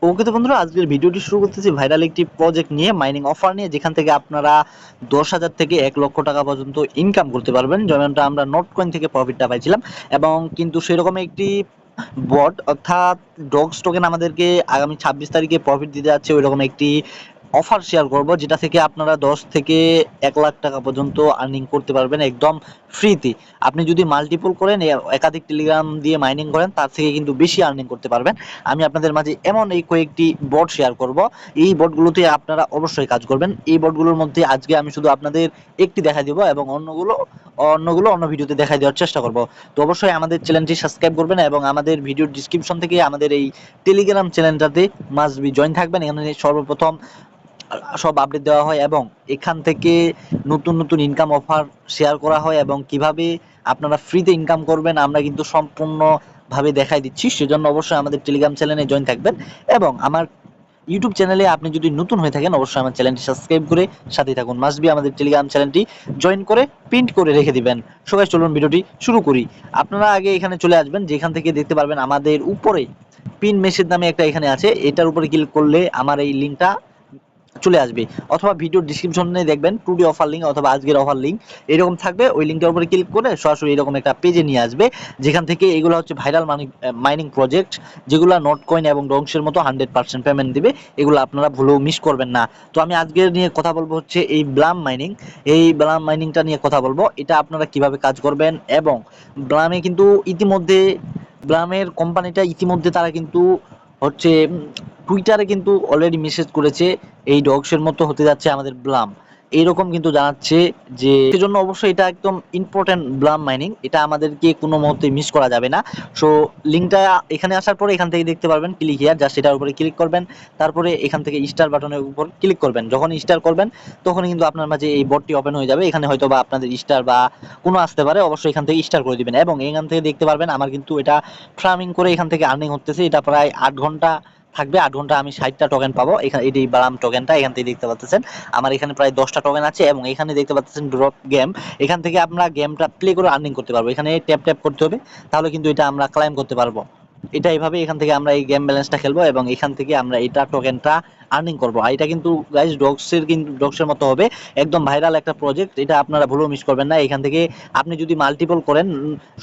ওকে তো বন্ধুরা, আজকের ভিডিওটি শুরু করতেছি ভাইরাল একটি প্রজেক্ট নিয়ে, মাইনিং অফার নিয়ে, যেখান থেকে আপনারা 10,000 থেকে 1 লক্ষ টাকা পর্যন্ত ইনকাম করতে পারবেন, যেমনটা আমরা নোট কয়েন থেকে প্রফিটটা পাইছিলাম। এবং কিন্তু সেরকম একটি বট অর্থাৎ ডগস টোকেন আমাদেরকে আগামী 26 তারিখে প্রফিট দিতে যাচ্ছে, ওইরকম একটি অফার শেয়ার করব, যেটা থেকে আপনারা 10 থেকে 1 লাখ টাকা পর্যন্ত আর্নিং করতে পারবেন একদম ফ্রিতে। আপনি যদি মাল্টিপল করেন, একাধিক টেলিগ্রাম দিয়ে মাইনিং করেন, তার থেকে কিন্তু বেশি আর্নিং করতে পারবেন। আমি আপনাদের মাঝে এমন এই কয়েকটি বট শেয়ার করব, এই বটগুলোতে আপনারা অবশ্যই কাজ করবেন। এই বটগুলোর মধ্যে আজকে আমি শুধু আপনাদের একটি দেখাই দেবো এবং অন্যগুলো অন্য ভিডিওতে দেখাই দেওয়ার চেষ্টা করব। তো অবশ্যই আমাদের চ্যানেলটি সাবস্ক্রাইব করবেন এবং আমাদের ভিডিওর ডিসক্রিপশন থেকে আমাদের এই টেলিগ্রাম চ্যানেলটাতে মাস্ট বি জয়েন থাকবেন। এখানে সর্বপ্রথম সব আপডেট দেওয়া হয় এবং এখান থেকে নতুন নতুন ইনকাম অফার শেয়ার করা হয় এবং কিভাবে আপনারা ফ্রিতে ইনকাম করবেন আমরা কিন্তু সম্পূর্ণভাবে দেখাই দিচ্ছি। সেজন্য অবশ্যই আমাদের টেলিগ্রাম চ্যানেলে জয়েন থাকবেন এবং আমার ইউটিউব চ্যানেলে আপনি যদি নতুন হয়ে থাকেন অবশ্যই আমার চ্যানেলটি সাবস্ক্রাইব করে সাথেই থাকুন। মাস্ট বি আমাদের টেলিগ্রাম চ্যানেলটি জয়েন করে প্রিন্ট করে রেখে দিবেন। সবাই চলুন ভিডিওটি শুরু করি। আপনারা আগে এখানে চলে আসবেন, যেখান থেকে দেখতে পারবেন আমাদের উপরে পিন মেসেজ নামে একটা এখানে আছে, এটার উপরে ক্লিক করলে আমার এই লিঙ্কটা চলে আসবে, অথবা ভিডিও ডিসক্রিপশনে দেখবেন টুডে অফার লিঙ্ক অথবা আজকের অফার লিঙ্ক এরকম থাকবে। ওই লিঙ্কটার উপরে ক্লিক করে সরাসরি এরকম একটা পেজে নিয়ে আসবে, যেখান থেকে এগুলো হচ্ছে ভাইরাল মাইনিং প্রজেক্ট, যেগুলো নোট কয়েন এবং ডংসের মতো 100% পেমেন্ট দিবে। এগুলো আপনারা ভুলেও মিস করবেন না। তো আমি আজকের নিয়ে কথা বলবো হচ্ছে এই ব্লাম মাইনিং। এই ব্লাম মাইনিংটা নিয়ে কথা বলবো, এটা আপনারা কিভাবে কাজ করবেন। এবং ব্লামে কিন্তু ইতিমধ্যে ব্লামের কোম্পানিটা ইতিমধ্যে তারা কিন্তু হচ্ছে টুইটারে কিন্তু অলরেডি মেসেজ করেছে এই ডগসের মতো হতে যাচ্ছে আমাদের ব্লাম, এইরকম কিন্তু জানাচ্ছে। যে সেজন্য অবশ্যই এটা একদম ইম্পর্টেন্ট ব্লাম মাইনিং, এটা আমাদেরকে কোনো মুহূর্তে মিস করা যাবে না। সো লিঙ্কটা এখানে আসার পরে এখান থেকে দেখতে পারবেন ক্লিক হিয়ার, জাস্ট এটার উপরে ক্লিক করবেন, তারপরে এখান থেকে স্টার বাটনের উপর ক্লিক করবেন। যখন স্টার করবেন তখন কিন্তু আপনার মাঝে এই বটটি ওপেন হয়ে যাবে। এখানে হয়তো বা আপনাদের স্টার বা কোনো আসতে পারে, অবশ্যই এখান থেকে স্টার করে দিবেন এবং এখান থেকে দেখতে পারবেন আমার কিন্তু এটা ফার্মিং করে এখান থেকে আর্নিং হতেছে। এটা প্রায় 8 ঘন্টা থাকবে, 8 ঘন্টা আমি 60টা টোকেন পাবো। এখানে এই বারাম টোকেনটা এখান থেকে দেখতে পাচ্ছেন আমার এখানে প্রায় 10টা টোকেন আছে এবং এখানে দেখতে পাচ্ছেন ড্রপ গেম, এখান থেকে আমরা গেমটা প্লে করে আর্নিং করতে পারবো। এখানে ট্যাপ ট্যাপ করতে হবে, তাহলে কিন্তু এটা আমরা ক্লাইম করতে পারবো। এটা এইভাবে এখান থেকে আমরা এই গেম ব্যালেন্সটা খেলবো এবং এখান থেকে আমরা এটা টোকেনটা আর্নিং করবো। আর এটা কিন্তু গাইস ডগসের মতো হবে, একদম ভাইরাল একটা প্রজেক্ট, এটা আপনারা ভুলেও মিস করবেন না। এখান থেকে আপনি যদি মাল্টিপল করেন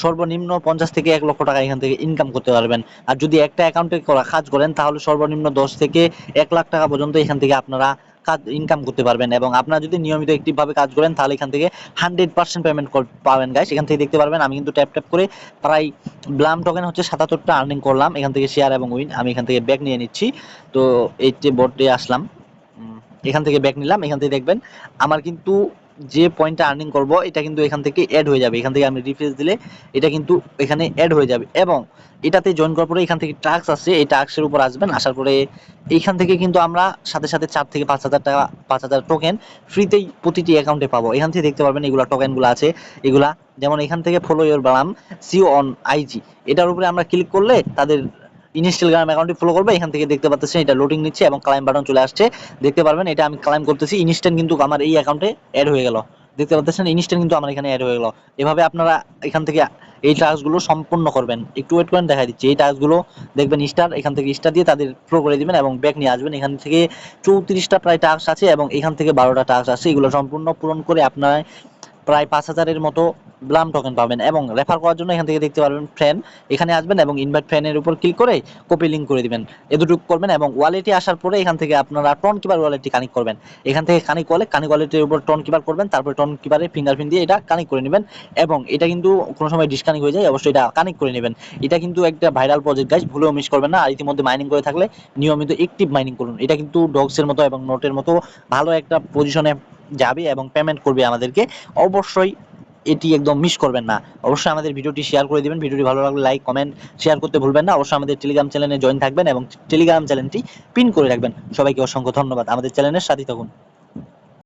সর্বনিম্ন 50 থেকে 1 লক্ষ টাকা এখান থেকে ইনকাম করতে পারবেন। আর যদি একটা অ্যাকাউন্টে কাজ করেন তাহলে সর্বনিম্ন 10 থেকে 1 লাখ টাকা পর্যন্ত এখান থেকে আপনারা কাজ ইনকাম করতে পারবেন। এবং আপনারা যদি নিয়মিত একটিভ ভাবে কাজ করেন তাহলে এখান থেকে 100% পেমেন্ট পাবেন গাইস। এখান থেকে দেখতে পারবেন আমি কিন্তু ট্যাপ ট্যাপ করে প্রায় ব্লাম টোকেন হচ্ছে 77টা আর্নিং করলাম এখান থেকে শেয়ার এবং উইন। আমি এখান থেকে ব্যাক নিয়ে নিচ্ছি। তো এই যে বোর্ডে আসলাম, এখান থেকে ব্যাক নিলাম, এখান থেকে দেখবেন আমার কিন্তু যে পয়েন্টটা আর্নিং করব এটা কিন্তু এখান থেকে অ্যাড হয়ে যাবে। এখান থেকে আমি রিফ্রেশ দিলে এটা কিন্তু এখানে অ্যাড হয়ে যাবে এবং এটাতে জয়েন করার পরে এখান থেকে টাস্ক আছে, এই টাস্কের উপর আসবেন। আসার পরে এইখান থেকে কিন্তু আমরা সাথে সাথে 4 থেকে 5,000 টাকা 5,000 টোকেন ফ্রিতেই প্রতিটি অ্যাকাউন্টে পাবো। এখান থেকে দেখতে পারবেন এগুলা টোকেনগুলো আছে এগুলা, যেমন এখান থেকে ফলো ইওর বালাম সিও অন আইজি, এটার উপরে আমরা ক্লিক করলে তাদের ইনস্টাগ্রাম অ্যাকাউন্টটি ফলো করবে। এখান থেকে দেখতে পাচ্ছেন এটা লোডিং নিচ্ছে এবং ক্লাইম বাটন চলে আসছে, দেখতে পারবেন এটা আমি ক্লাইম করতেছি। ইনস্ট্যান্ট কিন্তু আমার এই অ্যাকাউন্টে অ্যাড হয়ে গেল, দেখতে পাচ্ছেন ইনস্ট্যান্ট কিন্তু আমার এখানে অ্যাড হয়ে গেল। এভাবে আপনারা এখান থেকে এই টাস্কগুলো সম্পূর্ণ করবেন। একটু ওয়েট করেন, দেখা দিচ্ছি। এই টাস্কগুলো দেখবেন স্টার, এখান থেকে স্টার দিয়ে তাদের ফলো করে দিবেন এবং ব্যাক নিয়ে আসবেন। এখান থেকে 34টা প্রায় টাস্ক আছে এবং এখান থেকে 12টা টাস্ক আছে, এগুলো সম্পূর্ণ পূরণ করে আপনার প্রায় 5,000-এর মতো ব্লাম টোকেন পাবেন। এবং রেফার করার জন্য এখান থেকে দেখতে পারবেন ফ্রেন্ড, এখানে আসবেন এবং ইনভাইট ফ্রেন্ডের উপর ক্লিক করে কপি লিঙ্ক করে দিবেন, এতটুকু করবেন। এবং ওয়ালেটে আসার পরে এখান থেকে আপনারা টন কিপার ওয়ালেটটি কানেক্ট করবেন। এখান থেকে কানেক্ট ওয়ালেটের উপর টন কিপার করবেন, তারপরে টন কিপারে ফিঙ্গারপ্রিন্ট দিয়ে এটা কানেক্ট করে নেবেন। এবং এটা কিন্তু কোনো সময় ডিসকানেক্ট হয়ে যায়, অবশ্যই এটা কানেক্ট করে নেবেন। এটা কিন্তু একটা ভাইরাল প্রজেক্ট গাইস, ভুলেও মিস করবেন না। আর ইতিমধ্যে মাইনিং করে থাকলে নিয়মিত অ্যাক্টিভ মাইনিং করুন। এটা কিন্তু ডগসের মতো এবং নোটের মতো ভালো একটা পজিশনে যাবে এবং পেমেন্ট করবে আমাদেরকে। অবশ্যই এটি একদম মিস করবেন না। অবশ্যই আমাদের ভিডিওটি শেয়ার করে দিবেন, ভিডিওটি ভালো লাগলে লাইক কমেন্ট শেয়ার করতে ভুলবেন না। অবশ্যই আমাদের টেলিগ্রাম চ্যানেলে জয়েন থাকবেন এবং টেলিগ্রাম চ্যানেলটি পিন করে রাখবেন। সবাইকে অসংখ্য ধন্যবাদ, আমাদের চ্যানেলের সাথে থাকুন।